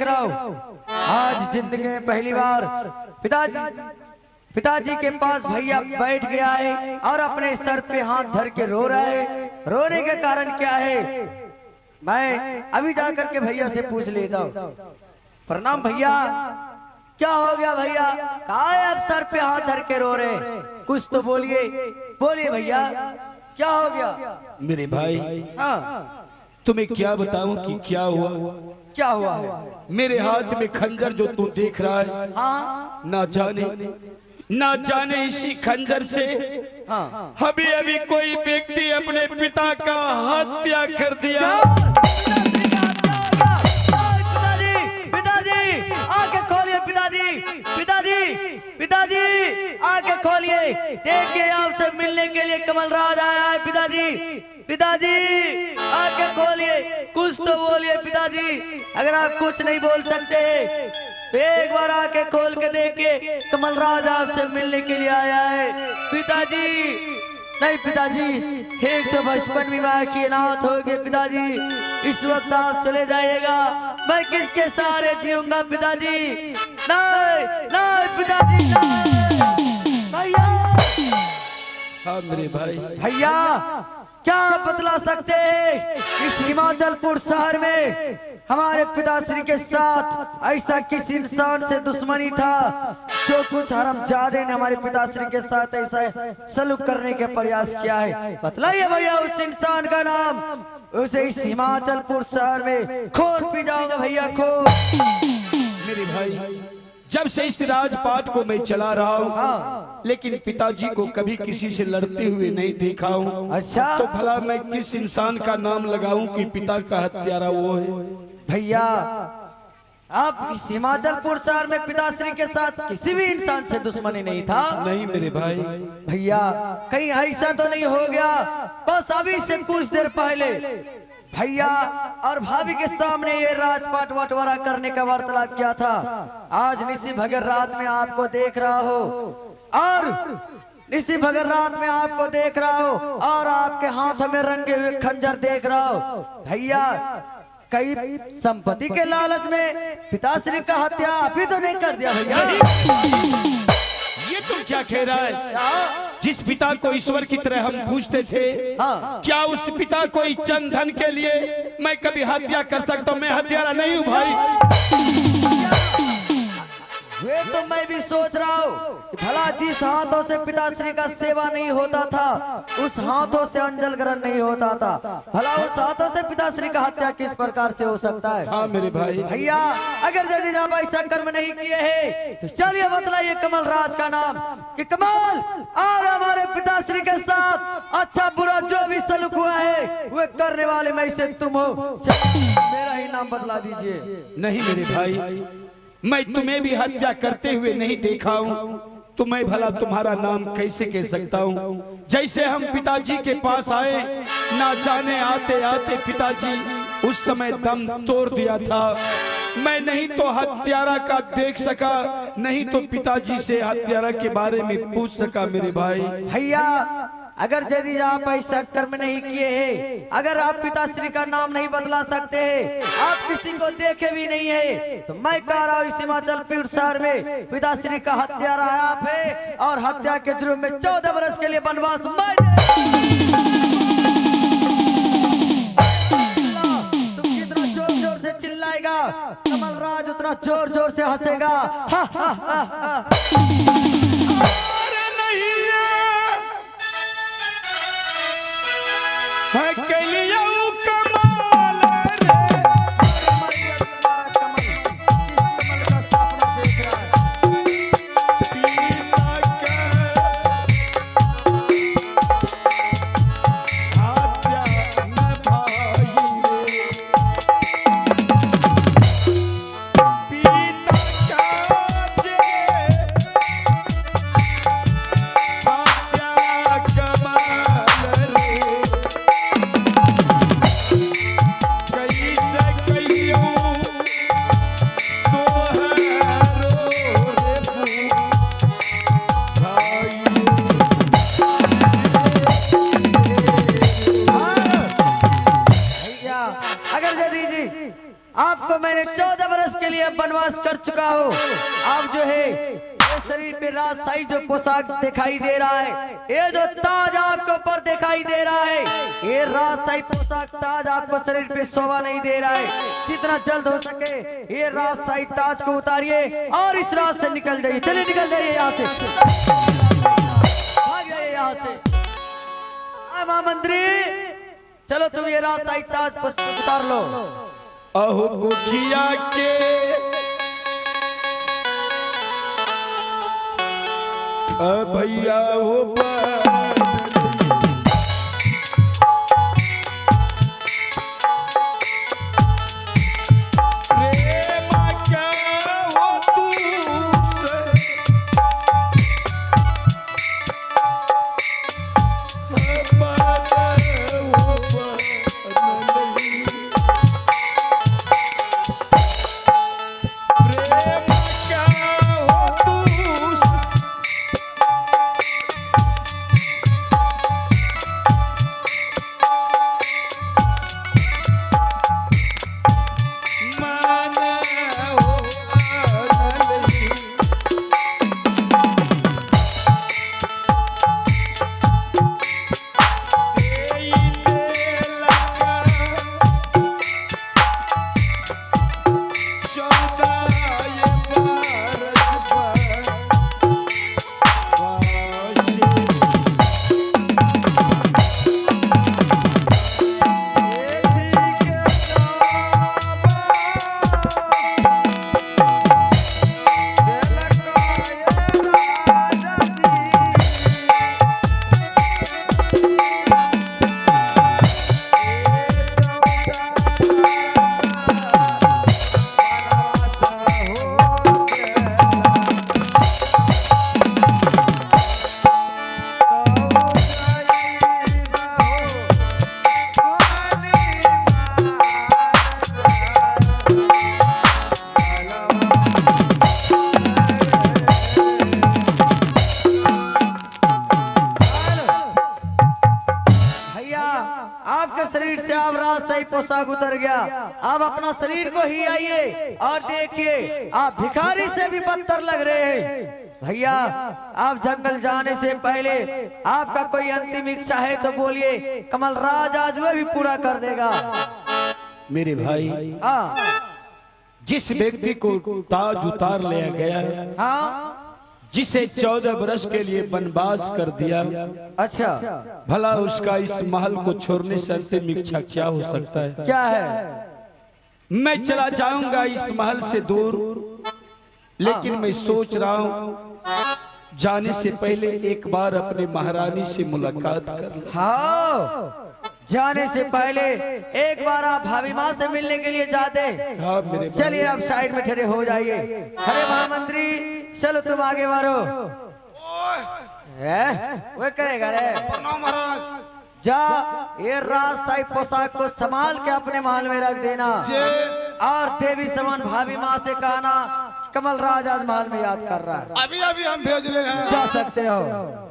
रहा हूँ, आज जिंदगी में पहली बार पिताजी के पास भैया बैठ गया है और अपने सर पे हाथ धर के रो रहा है। रोने का कारण क्या है, मैं अभी जाकर के भैया से पूछ लेता हूँ। प्रणाम भैया। क्या हो गया भैया, कहा है आप सर पे हाथ धर के रो रहे, कुछ तो बोलिए, बोलिए भैया क्या हो गया। मेरे भाई हाँ तुम्हें क्या बताऊं कि क्या हुआ। क्या हुआ है? मेरे हाथ में खंजर जो तू देख रहा है, हाँ ना जाने इसी खंजर से हाँ अभी अभी कोई व्यक्ति अपने पिता का हत्या कर दिया। पिताजी आके खोलिए, पिताजी पिताजी आके खोलिए, देखिए आपसे मिलने के लिए कमल राज आया है। पिताजी आके खोलिए, कुछ तो बोलिए पिताजी। अगर आप कुछ नहीं बोल सकते तो एक बार आके खोल के देखिए, कमल राज आपसे मिलने के लिए आया है। पिताजी नहीं पिताजी, एक तो बचपन में माँ की अनाथ हो गई पिताजी, इस वक्त आप चले जाइएगा, मैं किसके सहारे जीऊंगा पिताजी। नहीं नहीं पिताजी भैया। हाँ मेरे भाई। भैया क्या बतला सकते हैं, इस हिमाचलपुर शहर में हमारे पिताश्री के साथ ऐसा किस इंसान से दुश्मनी था जो कुछ हरामजादे ने हमारे पिताश्री के साथ ऐसा सलूक करने के प्रयास किया है। बतलाइए भैया उस इंसान का नाम, उसे इस हिमाचलपुर शहर में खोल पी जाऊंगा भैया, खोल। मेरे भाई जब से इस राजपाट को मैं चला रहा हूँ, लेकिन पिताजी को कभी किसी से लड़ते हुए नहीं देखा हूँ। अच्छा तो भला मैं किस इंसान का नाम लगाऊं कि पिता का हत्यारा वो है। भैया आप इस हिमाचलपुर शहर में पिताश्री के साथ किसी भी इंसान से दुश्मनी नहीं था। नहीं मेरे भाई। भैया कहीं ऐसा तो नहीं हो गया, बस अभी से कुछ देर पहले भैया और भाभी के सामने ये राजपाट बंटवारा करने का वार्तालाप किया था। आज निसी भगर रात में आपको देख रहा हो, और निसी भगर रात में आपको देख रहा हो और आपके हाथों में रंगे हुए खंजर देख रहा हो। भैया कई संपत्ति के लालच में पिताश्री का हत्या आप ही तो नहीं कर दिया भैया। ये तुम क्या कह रहा है? जिस पिता को ईश्वर की तरह हम पूछते थे, हाँ। क्या उस पिता को इस चंद धन के लिए मैं कभी हत्या कर सकता हूँ? मैं हत्यारा नहीं हूँ भाई। वे तो मैं भी सोच रहा हूँ कि भला जिस हाथों से पिताश्री का सेवा नहीं होता था, उस हाथों से अंजल ग्रहण नहीं होता था, भला उस हाथों से पिताश्री का हत्या किस प्रकार से हो सकता है? हाँ मेरे भाई। भैया अगर यदि आप ऐसा कर्म नहीं किए हैं तो चलिए बतलाइए कमल राज का नाम, कि कमल और हमारे पिताश्री के साथ अच्छा बुरा जो भी सलूक हुआ है वो करने वाले में से तुम हो, मेरा ही नाम बदला दीजिए। नहीं मेरे भाई, मैं तुम्हें भी हत्या करते हुए नहीं देखा हूँ, तो मैं भला तुम्हारा नाम कैसे कह सकता हूँ? जैसे हम पिताजी के पास आए, ना जाने आते आते पिताजी उस समय दम तोड़ दिया था। मैं नहीं तो हत्यारा का देख सका, नहीं तो पिताजी से हत्यारा के बारे में पूछ सका मेरे भाई। भैया अगर यदि आप ऐसा कर्म नहीं किए हैं, अगर आप पिताश्री का नाम नहीं बदला सकते हैं, आप किसी को देखे भी नहीं है, तो मैं कह रहा हूँ इस हिमाचलपुर शहर में पिताश्री का हत्यारा आप है, और हत्या के जुर्म में 14 वर्ष के लिए वनवास मैं तुम जितना जोर जोर से चिल्लाएगा कमल राज उतना जोर जोर से हंसेगा। हा हा हा हा। आपको मैंने 14 वर्ष के के लिए वनवास कर चुका हो, अब जो है ये शरीर पे राजशाही जो पोशाक दिखाई दे रहा है, ये जो ताज आपके ऊपर दिखाई दे रहा है, ये राजशाही पोशाक ताज आपको शरीर पे शोभा नहीं दे रहा है। जितना जल्द हो सके ये राजशाही ताज को उतारिए और इस राज से निकल जाइए। चलिए निकल जाइए यहाँ से, भाग जाइए यहाँ से। महामंत्री चलो तुम ये राजशाही ताज उतार लो। अहो कुठिया के भैया हो शरीर से आप राजशाही पोशाक उतर गया। आप अपना शरीर को ही आइए और देखिए आप भिखारी से भी बदतर लग रहे हैं। भैया आप जंगल जाने से पहले आपका कोई अंतिम इच्छा है तो बोलिए, कमल राज आज वह भी पूरा कर देगा। मेरे भाई हाँ, जिस व्यक्ति को ताज उतार लिया गया है, हाँ, जिसे 14 वर्ष के लिए वनवास कर दिया, अच्छा, भला उसका इस महल को छोड़ने से अंतिम इच्छा क्या हो सकता है? क्या है? मैं चला जाऊंगा इस महल से दूर, लेकिन मैं सोच रहा हूँ जाने से पहले एक बार अपने महारानी से मुलाकात कर लूं। हाँ, जाने से पहले एक बार आप भाभी माँ से मिलने के लिए जाते। हाँ मेरे चलिए आप साइड में खड़े हो जाइए। अरे महामंत्री चलो तुम आगे बढ़ो। वो करेगा रे, जा ये राजशाही पोशाक को संभाल के अपने महल में रख देना और देवी समान भाभी माँ से कहना कमल राज आज महल में याद कर रहा है। अभी अभी हम भेज रहे हैं, जा सकते हो।